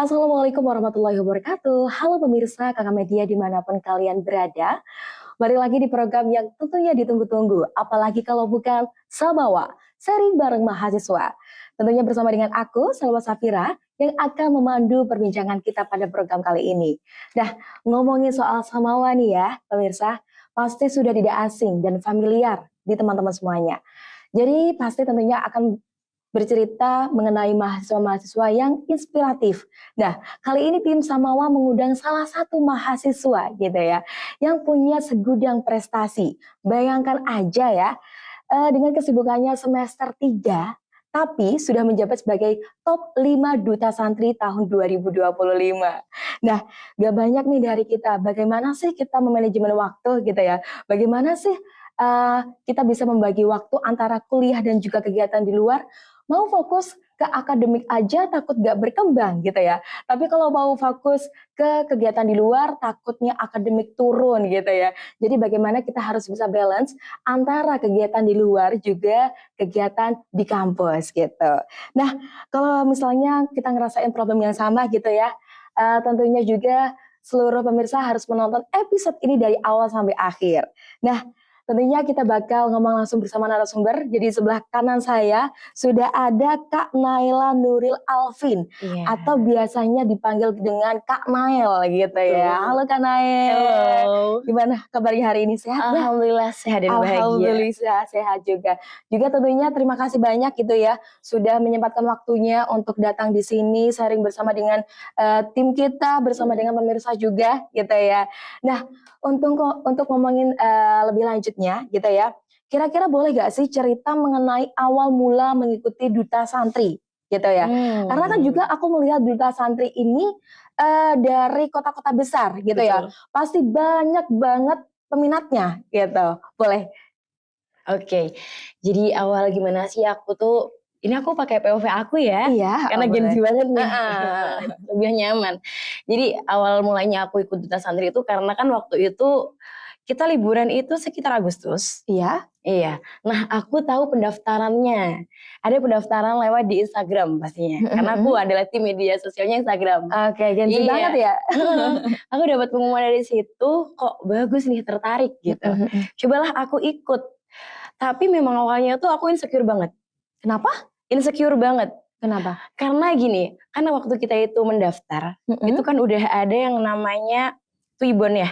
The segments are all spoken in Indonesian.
Assalamualaikum warahmatullahi wabarakatuh. Halo pemirsa Kakak Media dimanapun kalian berada. Balik lagi di program yang tentunya ditunggu-tunggu. Apalagi kalau bukan Sabawa, sharing bareng mahasiswa. Tentunya bersama dengan aku, Salwa Safira, yang akan memandu perbincangan kita pada program kali ini. Nah, ngomongin soal Samawa nih ya, pemirsa, pasti sudah tidak asing dan familiar di teman-teman semuanya. Jadi pasti tentunya akan bercerita mengenai mahasiswa-mahasiswa yang inspiratif. Nah, kali ini tim Samawa mengundang salah satu mahasiswa gitu ya, yang punya segudang prestasi. Bayangkan aja ya, dengan kesibukannya semester 3, tapi sudah menjabat sebagai top 5 duta santri tahun 2025. Nah, gak banyak nih dari kita, bagaimana sih kita memanajemen waktu gitu ya, bagaimana sih kita bisa membagi waktu antara kuliah dan juga kegiatan di luar. Mau fokus ke akademik aja takut gak berkembang gitu ya. Tapi kalau mau fokus ke kegiatan di luar takutnya akademik turun gitu ya. Jadi bagaimana kita harus bisa balance antara kegiatan di luar juga kegiatan di kampus gitu. Nah, kalau misalnya kita ngerasain problem yang sama gitu ya, tentunya juga seluruh pemirsa harus menonton episode ini dari awal sampai akhir. Nah, tentunya kita bakal ngomong langsung bersama narasumber. Jadi sebelah kanan saya sudah ada Kak Naila Nuril Alvin, atau biasanya dipanggil dengan Kak Nail gitu ya. Halo Kak Nail. Halo. Gimana kabarnya hari ini, sehat ya? Alhamdulillah sehat dan bahagia. Alhamdulillah sehat juga. Juga tentunya terima kasih banyak gitu ya sudah menyempatkan waktunya untuk datang di sini sharing bersama dengan tim kita, bersama dengan pemirsa juga gitu ya. Nah, untuk ngomongin lebih lanjutnya gitu ya, kira-kira boleh gak sih cerita mengenai awal mula mengikuti Duta Santri gitu ya? Karena kan juga aku melihat Duta Santri ini dari kota-kota besar gitu ya, pasti banyak banget peminatnya gitu. Boleh? Oke, jadi awal gimana sih aku tuh, ini aku pakai POV aku ya, Iya, karena Gen Z banget nih, Heeh. lebih nyaman. Jadi awal mulanya aku ikut Duta Santri itu karena kan waktu itu kita liburan itu sekitar Agustus. Iya. Iya. Nah, aku tahu pendaftarannya. Ada pendaftaran lewat di Instagram pastinya. Karena aku adalah tim media sosialnya Instagram. Oke, Gen Z banget Iya. ya. Aku dapat pengumuman dari situ, kok bagus nih, tertarik gitu. Cobalah aku ikut. Tapi memang awalnya tuh aku insecure banget. Kenapa? Insecure banget. Kenapa? Karena gini, karena waktu kita itu mendaftar, itu kan udah ada yang namanya Twibbon ya.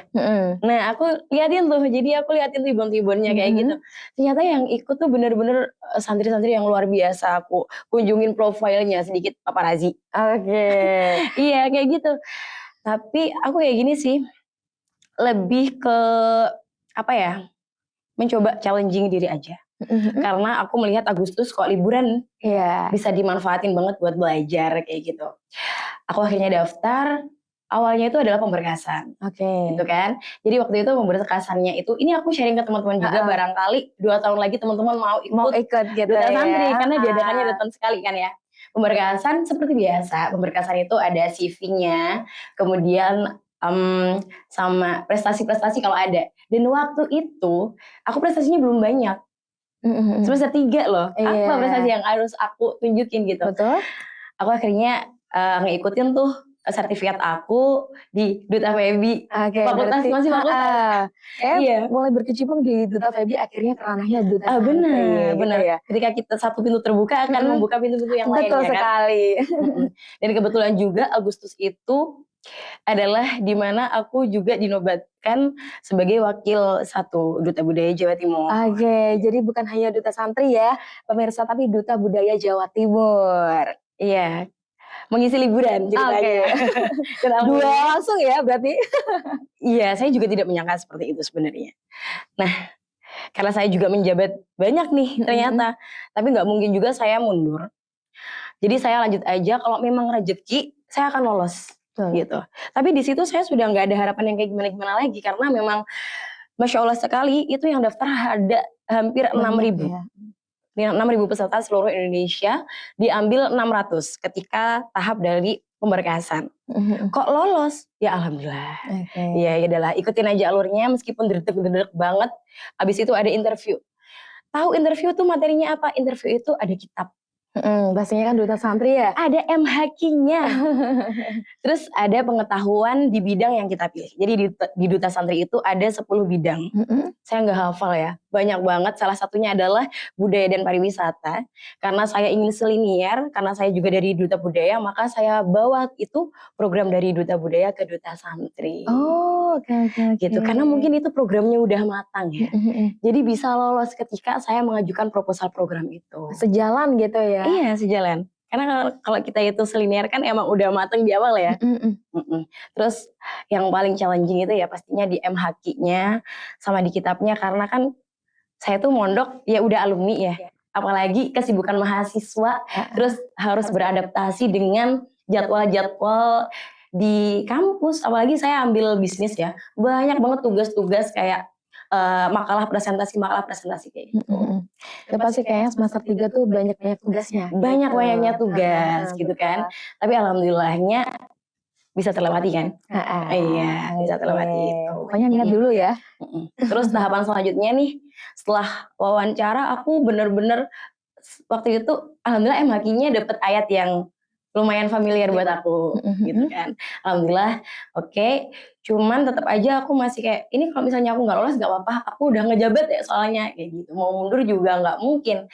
Nah, aku liatin tuh, jadi aku liatin Twibbon-Twibbonnya kayak gitu. Ternyata yang ikut tuh bener-bener santri-santri yang luar biasa. Aku kunjungin profilnya sedikit paparazzi. Oke. Iya, kayak gitu. Tapi aku kayak gini sih, lebih ke apa ya, mencoba challenging diri aja. Karena aku melihat Agustus kok liburan, bisa dimanfaatin banget buat belajar kayak gitu. Aku akhirnya daftar, awalnya itu adalah pemberkasan. Gitu kan. Jadi waktu itu pemberkasannya itu, ini aku sharing ke teman-teman juga, barangkali 2 tahun lagi teman-teman mau ikut gitu Duta Santri, ya. karena diadakannya datang sekali kan ya. Pemberkasan seperti biasa, pemberkasan itu ada CV-nya, kemudian sama prestasi-prestasi kalau ada. Dan waktu itu, aku prestasinya belum banyak. Semester 3 loh, apa prestasi yang harus aku tunjukin gitu. Betul. Aku akhirnya ngikutin tuh sertifikat aku di Duta Febi. Fakultas, masih fakultas. Iya. Mulai berkecimpung di Duta Febi akhirnya ke ranahnya Duta Santri. Benar. Gitu ya. Ketika kita satu pintu terbuka akan membuka pintu-pintu yang lain. Betul sekali. Kan? Dan kebetulan juga Agustus itu adalah dimana aku juga dinobatkan sebagai wakil 1 Duta Budaya Jawa Timur. Oke, jadi bukan hanya Duta Santri ya pemirsa, tapi Duta Budaya Jawa Timur. Iya, mengisi liburan ceritanya. Dua langsung ya berarti. Iya, saya juga tidak menyangka seperti itu sebenarnya. Nah, karena saya juga menjabat banyak nih ternyata, tapi nggak mungkin juga saya mundur. Jadi saya lanjut aja, kalau memang rezeki saya akan lolos. Gitu. Tapi di situ saya sudah nggak ada harapan yang kayak gimana-gimana lagi, karena memang Masya Allah sekali itu yang daftar ada hampir 6.000. 6.000 peserta seluruh Indonesia, diambil 600 ketika tahap dari pemberkasan. Kok lolos? Ya alhamdulillah. Ya adalah ikutin aja alurnya meskipun dedek banget. Abis itu ada interview. Tahu interview tuh materinya apa? Interview itu ada kitab. Pastinya kan duta santri ya. Ada MHQ-nya. Terus ada pengetahuan di bidang yang kita pilih. Jadi di Duta Santri itu ada 10 bidang. Saya nggak hafal ya, banyak banget. Salah satunya adalah budaya dan pariwisata. Karena saya ingin selinier, karena saya juga dari Duta Budaya, maka saya bawa itu program dari Duta Budaya ke Duta Santri. Oh, oke. Gitu, karena mungkin itu programnya udah matang ya. Jadi bisa lolos ketika saya mengajukan proposal program itu. Sejalan gitu ya. Iya, sejalan. Karena kalau kita itu selinier kan emang udah mateng di awal ya. Terus yang paling challenging itu ya pastinya di MHQ-nya sama di kitabnya, karena kan saya tuh mondok ya udah alumni ya. Apalagi kesibukan mahasiswa, terus harus beradaptasi dengan jadwal-jadwal di kampus. Apalagi saya ambil bisnis ya, banyak banget tugas-tugas kayak makalah presentasi kayak gitu. Itu pasti kayaknya semester 3 tuh banyak-banyak tugasnya. Banyak-banyaknya tugas gitu kan. Tapi alhamdulillahnya bisa terlewati kan. Iya, bisa terlewati itu. Pokoknya niat dulu ya. Terus tahapan selanjutnya nih, setelah wawancara aku bener-bener waktu itu alhamdulillah MHQ-nya dapet ayat yang lumayan familiar buat aku gitu kan. Alhamdulillah oke. Cuman tetap aja aku masih kayak, ini kalau misalnya aku nggak lolos nggak apa-apa, aku udah ngejabat ya soalnya kayak gitu. Mau mundur juga nggak mungkin.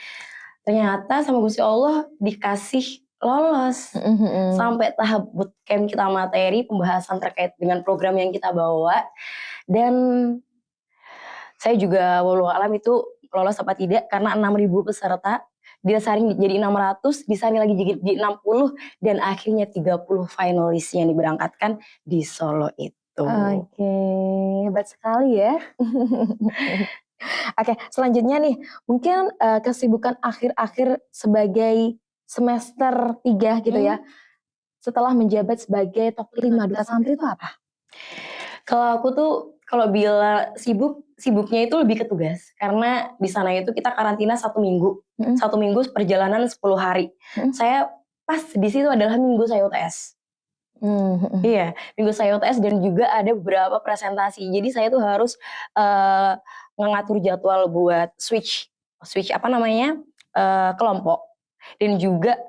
Ternyata sama Gusti Allah dikasih lolos sampai tahap bootcamp kita materi pembahasan terkait dengan program yang kita bawa. Dan saya juga walau alam itu lolos apa tidak karena 6.000 peserta disaring jadi 600, disaring lagi jadi 60, dan akhirnya 30 finalis yang diberangkatkan di Solo itu. Oke, hebat sekali ya. Oke, selanjutnya nih, mungkin kesibukan akhir-akhir sebagai semester 3 gitu ya, setelah menjabat sebagai top 5 duta santri itu apa? Kalau aku tuh kalau bila sibuknya itu lebih ke tugas, karena di sana itu kita karantina 1 minggu. 1 minggu perjalanan 10 hari. Saya pas di situ adalah minggu saya UTS. Iya, minggu saya UTS dan juga ada beberapa presentasi. Jadi saya tuh harus mengatur jadwal buat switch apa namanya, kelompok, dan juga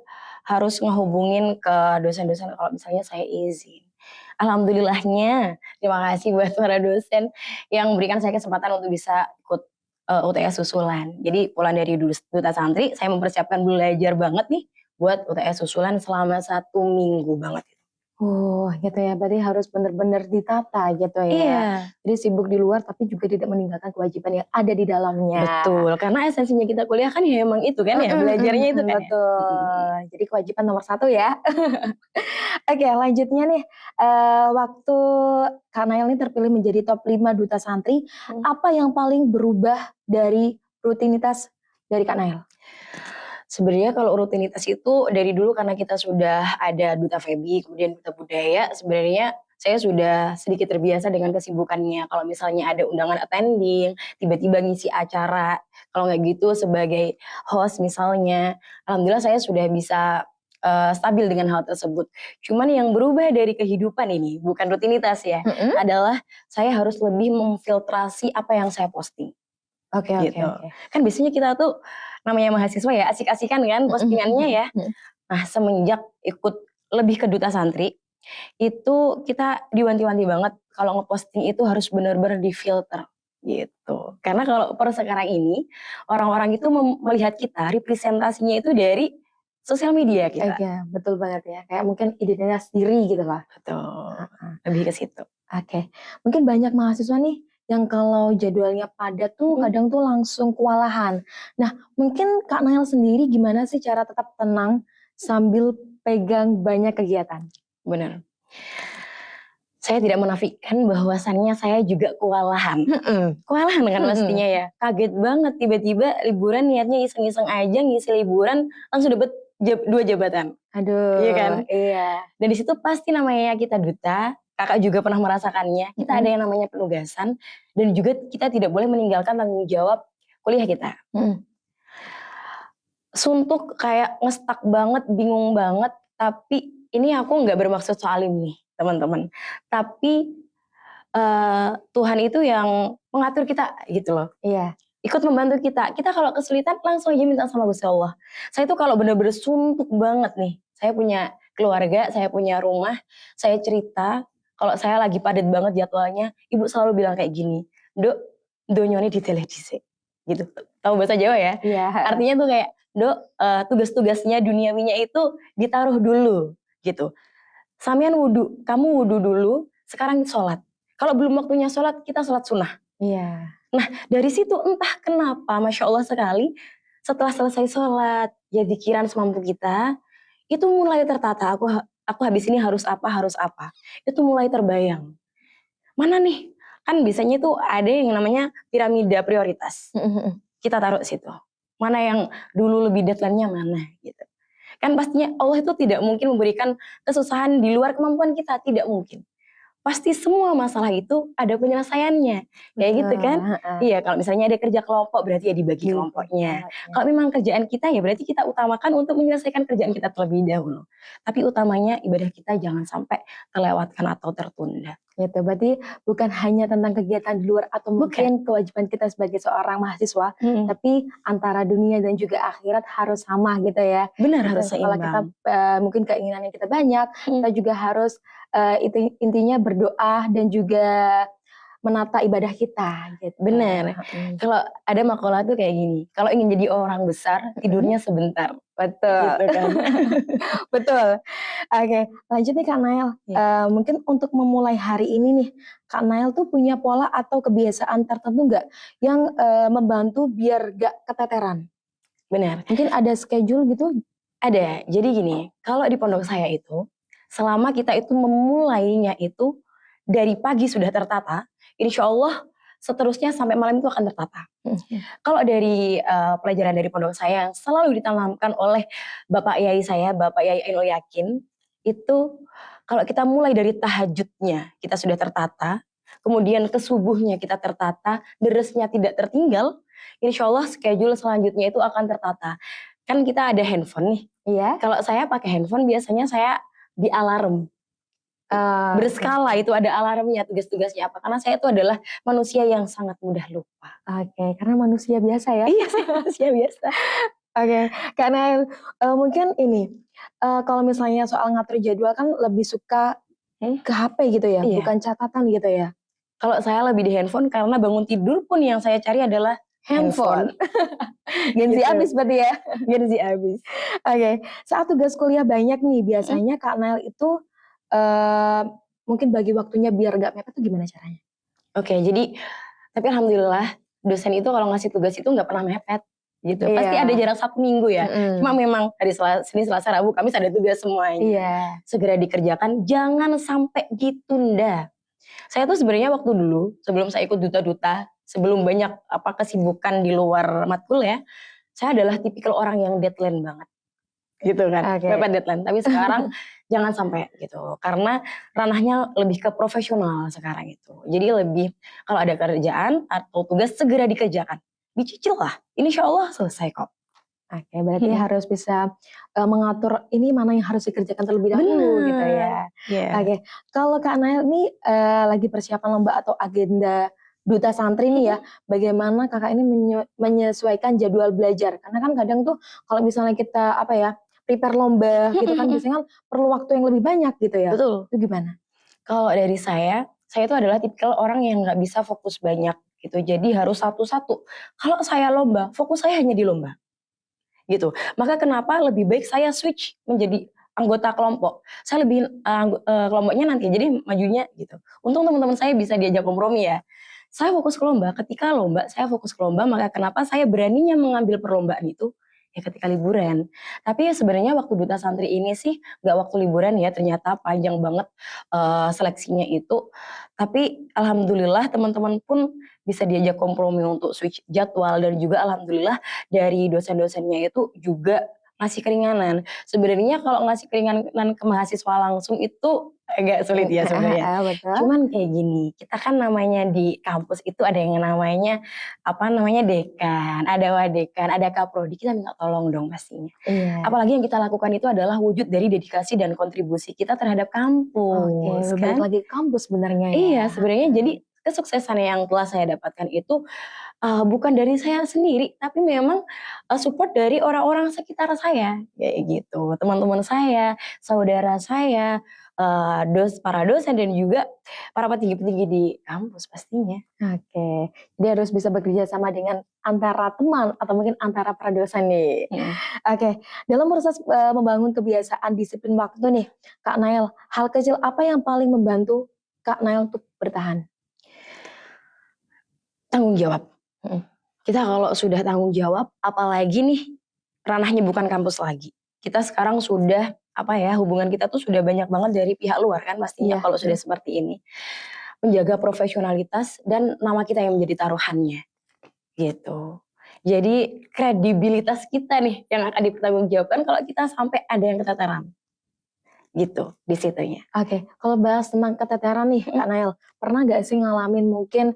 harus ngehubungin ke dosen-dosen kalau misalnya saya izin. Alhamdulillahnya, terima kasih buat para dosen yang memberikan saya kesempatan untuk bisa ikut UTS susulan. Jadi pulang dari Duta Santri, saya mempersiapkan belajar banget nih buat UTS susulan selama 1 minggu banget. Gitu ya, berarti harus benar-benar ditata gitu ya. Iya. Jadi sibuk di luar tapi juga tidak meninggalkan kewajiban yang ada di dalamnya. Betul, karena esensinya kita kuliah kan ya emang itu kan ya, belajarnya itu kan. Betul. Jadi kewajiban nomor 1 ya. Oke, lanjutnya nih, waktu Kak Nail ini terpilih menjadi top 5 duta santri, apa yang paling berubah dari rutinitas dari Kak Nail? Sebenarnya kalau rutinitas itu dari dulu karena kita sudah ada Duta Febi, kemudian Duta Budaya, sebenarnya saya sudah sedikit terbiasa dengan kesibukannya. Kalau misalnya ada undangan attending, tiba-tiba ngisi acara, kalau nggak gitu sebagai host misalnya, alhamdulillah saya sudah bisa stabil dengan hal tersebut. Cuman yang berubah dari kehidupan ini, bukan rutinitas ya, adalah saya harus lebih memfiltrasi apa yang saya posting. Oke. Kan biasanya kita tuh namanya mahasiswa ya asik-asikan kan postingannya ya. Nah semenjak ikut lebih ke Duta Santri, itu kita diwanti-wanti banget kalau ngeposting itu harus benar-benar difilter gitu. Karena kalau per sekarang ini orang-orang itu melihat kita representasinya itu dari sosial media kita. Iya, betul banget ya. Kayak mungkin identitas diri gitu lah. Betul. Lebih ke situ. Oke. Mungkin banyak mahasiswa nih yang kalau jadwalnya padat tuh kadang tuh langsung kewalahan. Nah, mungkin Kak Nail sendiri gimana sih cara tetap tenang sambil pegang banyak kegiatan? Benar. Saya tidak menafikan bahwasannya saya juga kewalahan. Kewalahan kan pastinya ya. Kaget banget tiba-tiba liburan niatnya iseng-iseng aja ngisi liburan langsung dapat 2 jabatan. Aduh. Iya kan? Iya. Dan di situ pasti namanya kita duta, kakak juga pernah merasakannya. Kita ada yang namanya penugasan dan juga kita tidak boleh meninggalkan tanggung jawab kuliah kita. Suntuk kayak ngestak banget, bingung banget, tapi ini aku nggak bermaksud soalim nih teman-teman. Tapi Tuhan itu yang mengatur kita gitu loh. Iya. ikut membantu kita. Kita kalau kesulitan langsung aja minta sama Gusti Allah. Saya tuh kalau bener-bener suntuk banget nih, saya punya keluarga, saya punya rumah, saya cerita, kalau saya lagi padat banget jadwalnya, ibu selalu bilang kayak gini, "Dok, donyone diteleh dhisik." Gitu. Tahu bahasa Jawa ya? Iya. Artinya tuh kayak, "Dok, tugas-tugasnya duniawinya itu ditaruh dulu." Gitu. Sampean wudu, kamu wudu dulu, sekarang sholat. Kalau belum waktunya sholat, kita sholat sunnah. Iya. Nah, dari situ entah kenapa, Masya Allah sekali, setelah selesai sholat, ya dzikiran semampu kita, itu mulai tertata, aku habis ini harus apa, itu mulai terbayang. Mana nih, kan biasanya tuh ada yang namanya piramida prioritas, kita taruh situ. Mana yang dulu lebih deadline-nya mana gitu. Kan pastinya Allah itu tidak mungkin memberikan kesusahan di luar kemampuan kita, tidak mungkin. Pasti semua masalah itu ada penyelesaiannya, kayak gitu Betul, kan? heeh. Iya, kalau misalnya ada kerja kelompok berarti ya dibagi Gitu, kelompoknya. kelompoknya. Kalau memang kerjaan kita ya berarti kita utamakan untuk menyelesaikan kerjaan kita terlebih dahulu. Tapi utamanya ibadah kita jangan sampai terlewatkan atau tertunda. Gitu, berarti bukan hanya tentang kegiatan di luar atau mungkin kewajiban kita sebagai seorang mahasiswa, tapi antara dunia dan juga akhirat harus sama gitu ya. Benar, Gitu, harus kalau kita seimbang. mungkin keinginannya kita banyak, kita juga harus intinya berdoa dan juga menata ibadah kita gitu. Benar. Kalau ada makalah tuh kayak gini, kalau ingin jadi orang besar, tidurnya sebentar. Betul. Gitu kan. Betul. Oke, lanjut nih Kak Nael. Mungkin untuk memulai hari ini nih, Kak Nael tuh punya pola atau kebiasaan tertentu nggak yang membantu biar gak keteteran? Benar. Mungkin ada schedule gitu? Ada. Jadi gini, kalau di pondok saya itu, selama kita itu memulainya itu dari pagi sudah tertata, insya Allah seterusnya sampai malam itu akan tertata. Kalau dari pelajaran dari pondok saya yang selalu ditanamkan oleh Bapak Yai saya, Bapak Yai Ainul Yakin, itu kalau kita mulai dari tahajudnya kita sudah tertata, kemudian ke subuhnya kita tertata, deresnya tidak tertinggal, insya Allah schedule selanjutnya itu akan tertata. Kan kita ada handphone nih. Iya. Kalau saya pakai handphone biasanya saya di alarm. Berskala itu ada alarmnya, tugas-tugasnya apa. Karena saya itu adalah manusia yang sangat mudah lupa. Oke, karena manusia biasa ya. Iya, saya manusia biasa. Oke, karena mungkin ini, kalau misalnya soal ngatur jadwal kan lebih suka ke HP gitu ya, Iya. bukan catatan gitu ya? Kalau saya lebih di handphone karena bangun tidur pun yang saya cari adalah handphone. Gen Z Gitu. abis berarti ya? Gen Z abis. Oke, saat tugas kuliah banyak nih, biasanya Kak Nael itu mungkin bagi waktunya biar gak mepet tuh gimana caranya? Oke, jadi tapi alhamdulillah dosen itu kalau ngasih tugas itu nggak pernah mepet gitu. Pasti ada jarak 1 minggu ya. Cuma memang hari Senin, Selasa, Rabu, Kamis ada tugas semuanya. Iya. Segera dikerjakan, jangan sampai ditunda. Saya tuh sebenarnya waktu dulu sebelum saya ikut duta-duta, sebelum banyak kesibukan di luar matkul ya, saya adalah tipikal orang yang deadline banget. Gitu kan, mepet deadline. Tapi sekarang jangan sampai gitu, karena ranahnya lebih ke profesional sekarang itu. Jadi lebih kalau ada kerjaan atau tugas segera dikerjakan, dicicil lah, insya Allah selesai kok. Oke, berarti harus bisa mengatur ini mana yang harus dikerjakan terlebih dahulu gitu ya. Oke, kalau Kak Nael ini lagi persiapan lomba atau agenda duta santri nih ya, bagaimana kakak ini menyesuaikan jadwal belajar? Karena kan kadang tuh kalau misalnya kita prepare lomba gitu kan biasanya kan perlu waktu yang lebih banyak gitu ya. Betul. Itu gimana? Kalau dari saya itu adalah tipikal orang yang nggak bisa fokus banyak gitu. Jadi harus satu-satu. Kalau saya lomba, fokus saya hanya di lomba. Gitu. Maka kenapa lebih baik saya switch menjadi anggota kelompok. Saya lebih kelompoknya nanti jadi majunya gitu. Untung teman-teman saya bisa diajak kompromi ya. Saya fokus ke lomba, ketika lomba saya fokus ke lomba, maka kenapa saya beraninya mengambil perlombaan itu ya ketika liburan. Tapi sebenarnya waktu duta santri ini sih nggak waktu liburan ya, ternyata panjang banget seleksinya itu. Tapi alhamdulillah teman-teman pun bisa diajak kompromi untuk switch jadwal, dan juga alhamdulillah dari dosen-dosennya itu juga ngasih keringanan. Sebenarnya kalau ngasih keringanan ke mahasiswa langsung itu agak sulit ya sebenarnya. Cuman kayak gini, kita kan namanya di kampus itu ada yang namanya dekan, ada wadekan, ada kaprodi, kita minta tolong dong pastinya. Apalagi yang kita lakukan itu adalah wujud dari dedikasi dan kontribusi kita terhadap kampus. Balik lagi ke kampus sebenarnya ya. Iya, sebenarnya jadi kesuksesan yang telah saya dapatkan itu bukan dari saya sendiri, tapi memang support dari orang-orang sekitar saya, kayak gitu. Teman-teman saya, saudara saya, para dosen dan juga para petinggi-petinggi di kampus pastinya. Oke, jadi harus bisa bekerja sama dengan antara teman atau mungkin antara para dosen nih. Oke, dalam proses membangun kebiasaan disiplin waktu nih, Kak Nael, hal kecil apa yang paling membantu Kak Nael untuk bertahan? Tanggung jawab. Kita kalau sudah tanggung jawab, apalagi nih ranahnya bukan kampus lagi. Kita sekarang sudah hubungan kita tuh sudah banyak banget dari pihak luar kan pastinya Iya, kalau sudah seperti ini. Menjaga profesionalitas dan nama kita yang menjadi taruhannya, gitu. Jadi kredibilitas kita nih yang akan dipertanggungjawabkan kalau kita sampai ada yang keteteran, gitu di situnya. Oke, kalau bahas tentang keteteran nih Kak Nael, pernah gak sih ngalamin mungkin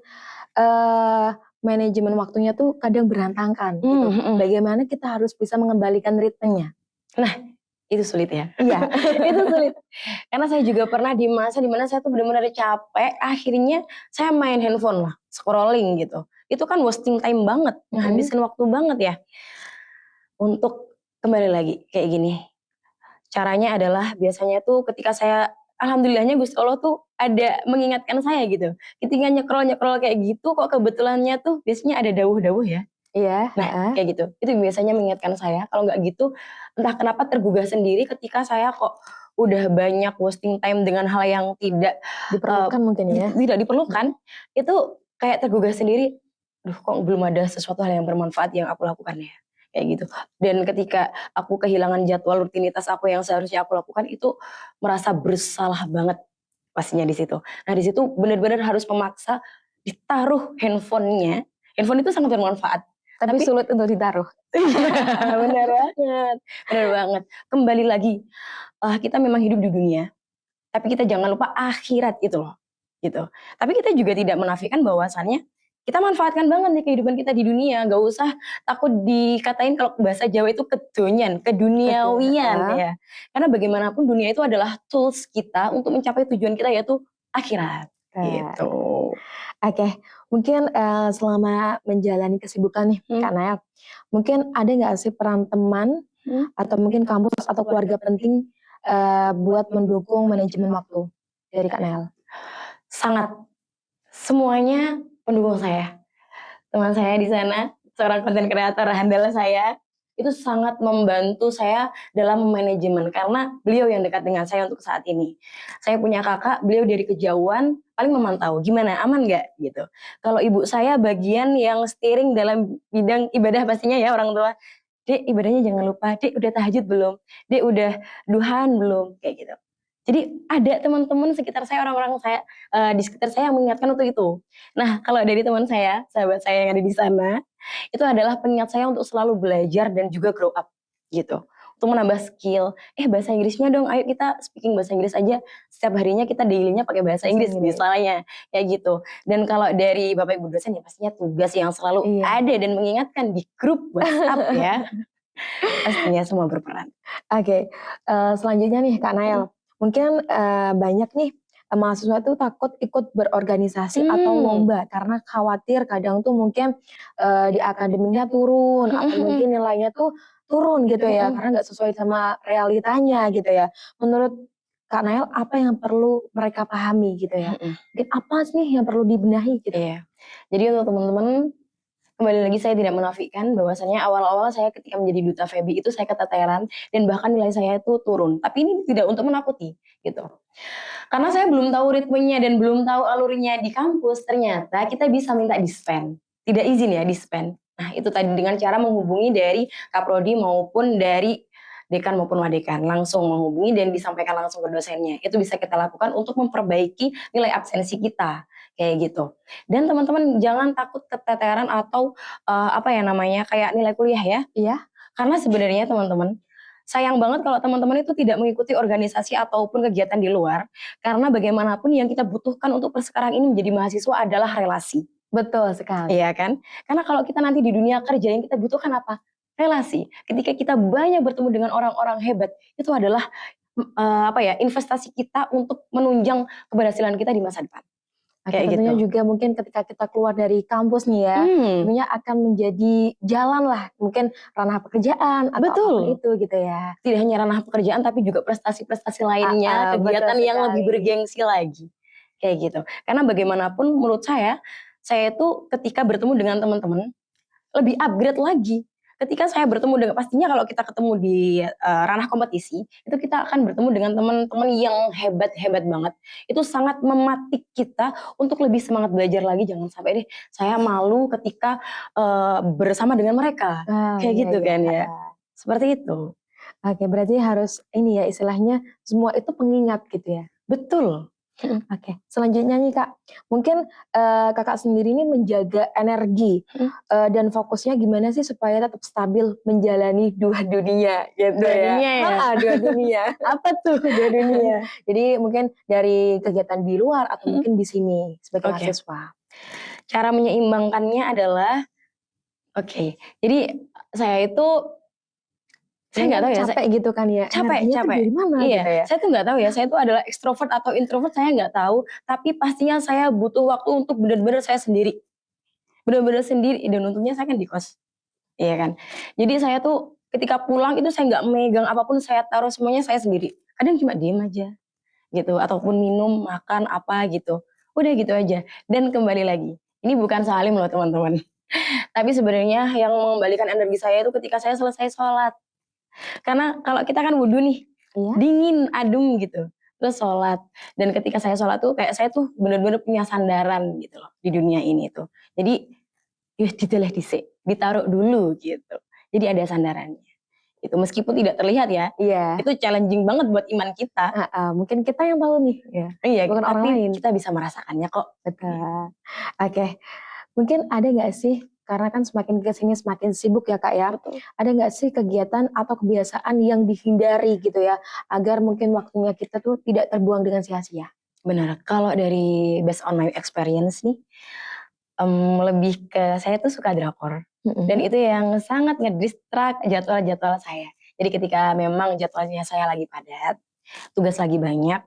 manajemen waktunya tuh kadang berantakan gitu. Bagaimana kita harus bisa mengembalikan ritmenya? Nah, itu sulit ya. Iya, Itu sulit. Karena saya juga pernah di masa dimana saya tuh benar-benar capek, akhirnya saya main handphone lah, scrolling gitu. Itu kan wasting time banget, ngabisin waktu banget ya. Untuk kembali lagi kayak gini. Caranya adalah biasanya tuh ketika saya alhamdulillahnya Gusti Allah tuh ada mengingatkan saya gitu. Ketika nyekrol-nyekrol kayak gitu kok kebetulannya tuh biasanya ada dawuh-dawuh ya. Iya, Nah, kayak gitu. Itu biasanya mengingatkan saya. Kalau nggak gitu, entah kenapa tergugah sendiri ketika saya kok udah banyak wasting time dengan hal yang tidak diperlukan mungkin ya. tidak diperlukan. Itu kayak tergugah sendiri. Duh, kok belum ada sesuatu hal yang bermanfaat yang aku lakukan ya. Kayak gitu. Dan ketika aku kehilangan jadwal rutinitas aku yang seharusnya aku lakukan itu merasa bersalah banget pastinya di situ. Nah, di situ benar-benar harus memaksa ditaruh handphonenya. Handphone itu sangat bermanfaat. Tapi sulit untuk ditaruh. Benar banget, benar banget. Kembali lagi, kita memang hidup di dunia, tapi kita jangan lupa akhirat gitu loh, gitu. Tapi kita juga tidak menafikan bahwasannya kita manfaatkan banget nih kehidupan kita di dunia, gak usah takut dikatain kalau bahasa Jawa itu kedonyan, keduniawian ya. Karena bagaimanapun dunia itu adalah tools kita untuk mencapai tujuan kita yaitu akhirat, gitu. Oke, mungkin selama menjalani kesibukan nih Kak Nael, mungkin ada nggak sih peran teman atau mungkin kampus atau keluarga penting buat mendukung manajemen waktu dari Kak Nael? Sangat, semuanya pendukung saya. Teman saya di sana, seorang konten kreator handal saya, itu sangat membantu saya dalam manajemen karena beliau yang dekat dengan saya untuk saat ini. Saya punya kakak, beliau dari kejauhan paling memantau gimana, aman nggak gitu. Kalau ibu saya bagian yang steering dalam bidang ibadah pastinya ya orang tua. Dek ibadahnya jangan lupa, dek udah tahajud belum, dek udah duhaan belum, kayak gitu. Jadi ada teman-teman sekitar saya, orang-orang saya di sekitar saya yang mengingatkan untuk itu. Nah, kalau dari teman saya, sahabat saya yang ada di sana, itu adalah pengingat saya untuk selalu belajar dan juga grow up gitu. Untuk menambah skill, bahasa Inggrisnya dong, ayo kita speaking bahasa Inggris aja. Setiap harinya kita daily-nya pakai bahasa Inggris misalnya, kayak gitu. Dan kalau dari Bapak Ibu dosen ya pastinya tugas yang selalu ada dan mengingatkan di grup WhatsApp ya. Pastinya semua berperan. Oke, selanjutnya nih Kak Nael. Mungkin banyak nih mahasiswa tuh takut ikut berorganisasi atau lomba karena khawatir kadang tuh mungkin di akademiknya turun atau mungkin nilainya tuh turun gitu ya karena nggak sesuai sama realitanya gitu ya. Menurut Kak Nael apa yang perlu mereka pahami gitu ya? Mungkin apa sih yang perlu dibenahi gitu? Iya. Jadi untuk teman-teman kembali lagi saya tidak menafikan bahwasannya awal-awal saya ketika menjadi duta FEBI itu saya keteteran dan bahkan nilai saya itu turun. Tapi ini tidak untuk menakuti gitu. Karena saya belum tahu ritmenya dan belum tahu alurnya di kampus, ternyata kita bisa minta dispen. Tidak izin ya dispen. Nah itu tadi dengan cara menghubungi dari Kaprodi maupun dari dekan maupun wadekan. Langsung menghubungi dan disampaikan langsung ke dosennya. Itu bisa kita lakukan untuk memperbaiki nilai absensi kita. Kayak gitu. Dan teman-teman jangan takut keteteran atau kayak nilai kuliah ya. Iya. Karena sebenarnya teman-teman, sayang banget kalau teman-teman itu tidak mengikuti organisasi ataupun kegiatan di luar. Karena bagaimanapun yang kita butuhkan untuk sekarang ini menjadi mahasiswa adalah relasi. Betul sekali. Iya kan? Karena kalau kita nanti di dunia kerja yang kita butuhkan apa? Relasi. Ketika kita banyak bertemu dengan orang-orang hebat, itu adalah investasi kita untuk menunjang keberhasilan kita di masa depan. Oke, kayak tentunya gitu. juga mungkin ketika kita keluar dari kampus nih ya, tentunya akan menjadi jalan lah, mungkin ranah pekerjaan atau apapun Betul. itu gitu ya. Tidak hanya ranah pekerjaan tapi juga prestasi-prestasi lainnya, Betul kegiatan yang lebih sekali. bergengsi lagi. Kayak gitu. Karena bagaimanapun menurut saya itu ketika bertemu dengan teman-teman lebih upgrade lagi. Ketika saya bertemu dengan, pastinya kalau kita ketemu di ranah kompetisi, itu kita akan bertemu dengan teman-teman yang hebat-hebat banget. Itu sangat mematik kita untuk lebih semangat belajar lagi. Jangan sampai deh saya malu ketika bersama dengan mereka. Kayak Iya gitu iya, kan ya. heeh. Seperti itu. Oke, berarti harus ini ya istilahnya semua itu pengingat gitu ya? Betul. Oke, selanjutnya nih Kak, mungkin, Kakak sendiri ini menjaga energi, dan fokusnya gimana sih supaya tetap stabil menjalani 2 dunia gitu Dua ya? dunia ya. Heeh, 2 dunia. Apa tuh 2 dunia? Jadi mungkin dari kegiatan di luar atau mungkin di sini sebagai Oke. mahasiswa. Cara menyeimbangkannya adalah, oke, jadi saya itu, saya nggak Mungkin tahu ya, capek gitu kan ya, capek energinya tuh capek. dari mana Iya, gitu ya? saya tuh nggak tahu ya, saya tuh adalah ekstrovert atau introvert saya nggak tahu, tapi pastinya saya butuh waktu untuk benar-benar saya sendiri. Benar-benar sendiri, dan untungnya saya kan di kos, iya kan. Jadi saya tuh ketika pulang itu saya nggak megang apapun, saya taruh semuanya saya sendiri. Kadang cuma diem aja gitu, ataupun minum, makan, apa gitu. Udah gitu aja. Dan kembali lagi, ini bukan salim loh teman-teman. Tapi sebenarnya yang mengembalikan energi saya itu ketika saya selesai sholat. Karena kalau kita kan wudhu nih, Iya? dingin, adem gitu. Terus sholat. Dan ketika saya sholat tuh kayak saya tuh bener-bener punya sandaran gitu loh di dunia ini tuh. Jadi, yus ditelah disik, ditaruh dulu gitu. Jadi ada sandarannya. Itu meskipun tidak terlihat ya, Iya, itu challenging banget buat iman kita. heeh, mungkin kita yang tahu nih, ya, Iya, bukan orang tapi lain. kita bisa merasakannya kok. Betul. Oke, mungkin ada nggak sih, karena kan semakin ke sini semakin sibuk ya Kak ya, Betul. ada nggak sih kegiatan atau kebiasaan yang dihindari gitu ya, agar mungkin waktunya kita tuh tidak terbuang dengan sia-sia? Benar, kalau dari based on my experience nih, lebih ke saya tuh suka drakor. Dan Mhm. itu yang sangat ngedistract jadwal-jadwal saya. Jadi ketika memang jadwalnya saya lagi padat, tugas lagi banyak,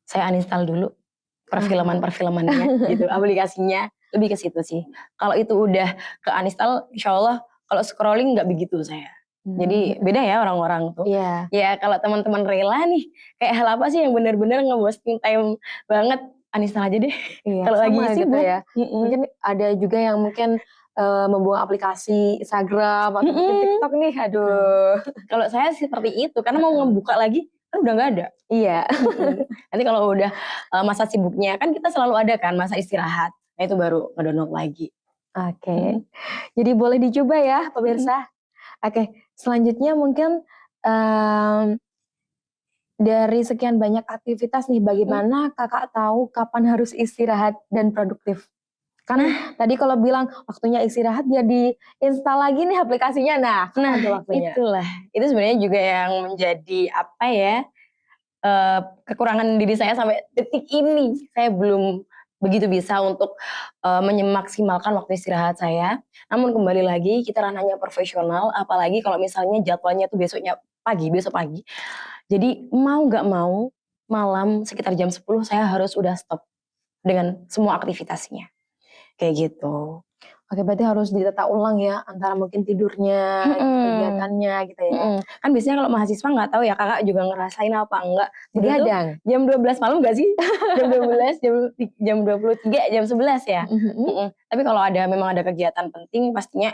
saya uninstall dulu Ah. perfilman-perfilmannya gitu, aplikasinya, lebih ke situ sih. Kalau itu udah ke-uninstall, insyaallah kalau scrolling nggak begitu saya. Jadi Mhm. beda ya orang-orang tuh. Iya Ya kalau teman-teman rela nih, kayak hal apa sih yang bener-bener nge-wasting time banget, uninstall aja deh iya, kalau sama lagi gitu sibuk. ya. Mungkin ada juga yang mungkin, membuang aplikasi Instagram atau mungkin Mhm. TikTok nih, Nah, aduh. kalau saya seperti itu, karena mau Heeh. ngebuka lagi, kan udah nggak ada. Iya. Nanti kalau udah, masa sibuknya, kan kita selalu ada kan masa istirahat, nah itu baru nge-download lagi. Oke, Mhm. jadi boleh dicoba ya Mhm. pemirsa. Oke, selanjutnya mungkin, dari sekian banyak aktivitas nih, Mhm. bagaimana Kakak tahu kapan harus istirahat dan produktif? Kan Nah tadi kalau bilang waktunya istirahat ya di-install lagi nih aplikasinya, nah nah kapan tuh waktunya? itulah, itu sebenarnya juga yang menjadi apa ya, kekurangan diri saya sampai detik ini. Saya belum begitu bisa untuk, menyemaksimalkan waktu istirahat saya. Namun kembali lagi kita ranahnya profesional, apalagi kalau misalnya jadwalnya tuh besoknya pagi, besok pagi. Jadi mau nggak mau, malam sekitar jam 10 saya harus udah stop dengan semua aktivitasnya, kayak gitu. Oke, berarti harus ditata ulang ya antara mungkin tidurnya gitu, Mhm. kegiatannya gitu ya. Mhm, kan biasanya kalau mahasiswa nggak tahu ya, Kakak juga ngerasain apa enggak, tidur tuh Begadang. jam 12 malam nggak sih? Jam 12, jam 23, jam 11 ya? Mhm mhm. Mhm, tapi kalau memang ada kegiatan penting pastinya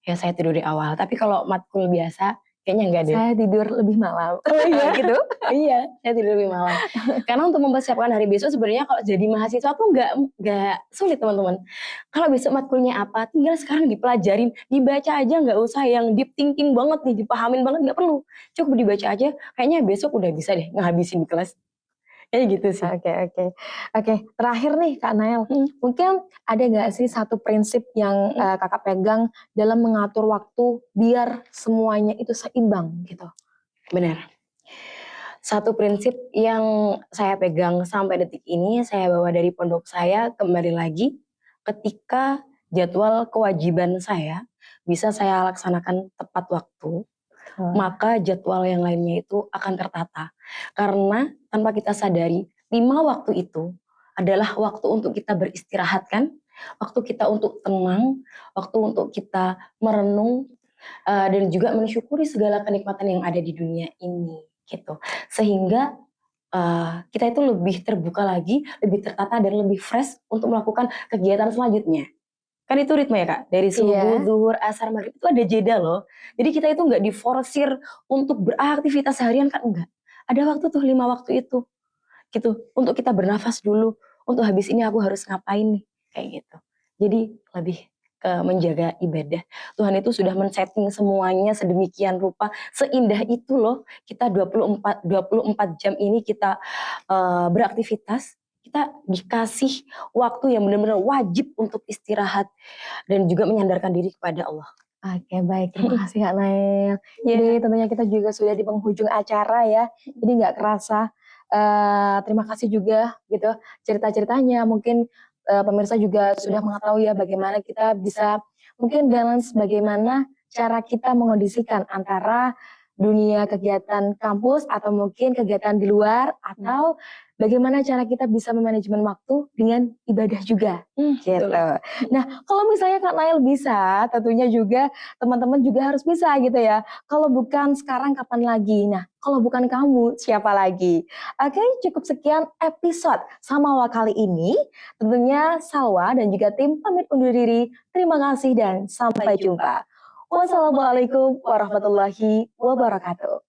ya saya tidur di awal, tapi kalau matkul biasa kayaknya enggak deh. Saya tidur lebih malam. Oh iya? Gitu? Iya, saya tidur lebih malam. Karena untuk mempersiapkan hari besok sebenarnya kalau jadi mahasiswa tuh nggak sulit teman-teman. Kalau besok matkulnya apa, tinggal sekarang dipelajarin, dibaca aja nggak usah yang deep thinking banget nih, dipahamin banget nggak perlu. Cukup dibaca aja, kayaknya besok udah bisa deh ngehabisin di kelas. Kayak gitu sih. Oke oke. Oke, terakhir nih Kak Nael, Mhm, mungkin ada nggak sih satu prinsip yang, mhm, Kakak pegang dalam mengatur waktu biar semuanya itu seimbang gitu? benar. Satu prinsip yang saya pegang sampai detik ini, saya bawa dari pondok saya, kembali lagi, ketika jadwal kewajiban saya bisa saya laksanakan tepat waktu, Wah. maka jadwal yang lainnya itu akan tertata. Karena tanpa kita sadari, 5 waktu itu adalah waktu untuk kita beristirahat kan, waktu kita untuk tenang, waktu untuk kita merenung, dan juga mensyukuri segala kenikmatan yang ada di dunia ini, gitu. Sehingga, kita itu lebih terbuka lagi, lebih tertata dan lebih fresh untuk melakukan kegiatan selanjutnya. Kan itu ritme ya Kak, dari subuh, Iya. zuhur, asar, maghrib itu ada jeda loh. Jadi kita itu nggak diforsir untuk beraktivitas seharian kan enggak. Ada waktu tuh 5 waktu itu, gitu. Untuk kita bernafas dulu, untuk habis ini aku harus ngapain nih, kayak gitu. Jadi lebih ke menjaga ibadah. Tuhan itu sudah men-setting semuanya sedemikian rupa, seindah itu loh kita 24 jam ini kita, beraktivitas, kita dikasih waktu yang benar-benar wajib untuk istirahat dan juga menyandarkan diri kepada Allah. Oke, baik, terima kasih Kak Nail. Jadi Iya. tentunya kita juga sudah di penghujung acara ya, jadi nggak kerasa. Terima kasih juga gitu cerita-ceritanya, mungkin pemirsa juga sudah mengetahui ya bagaimana kita bisa mungkin balance bagaimana cara kita mengondisikan antara dunia kegiatan kampus atau mungkin kegiatan di luar atau bagaimana cara kita bisa memanajemen waktu dengan ibadah juga. Gitu. Betul. Nah, kalau misalnya Kak Nail bisa, tentunya juga teman-teman juga harus bisa gitu ya. Kalau bukan sekarang kapan lagi? Nah, kalau bukan kamu siapa lagi? Oke, cukup sekian episode Samawa kali ini. Tentunya Salwa dan juga tim pamit undur diri. Terima kasih dan sampai jumpa. Wassalamualaikum warahmatullahi wabarakatuh.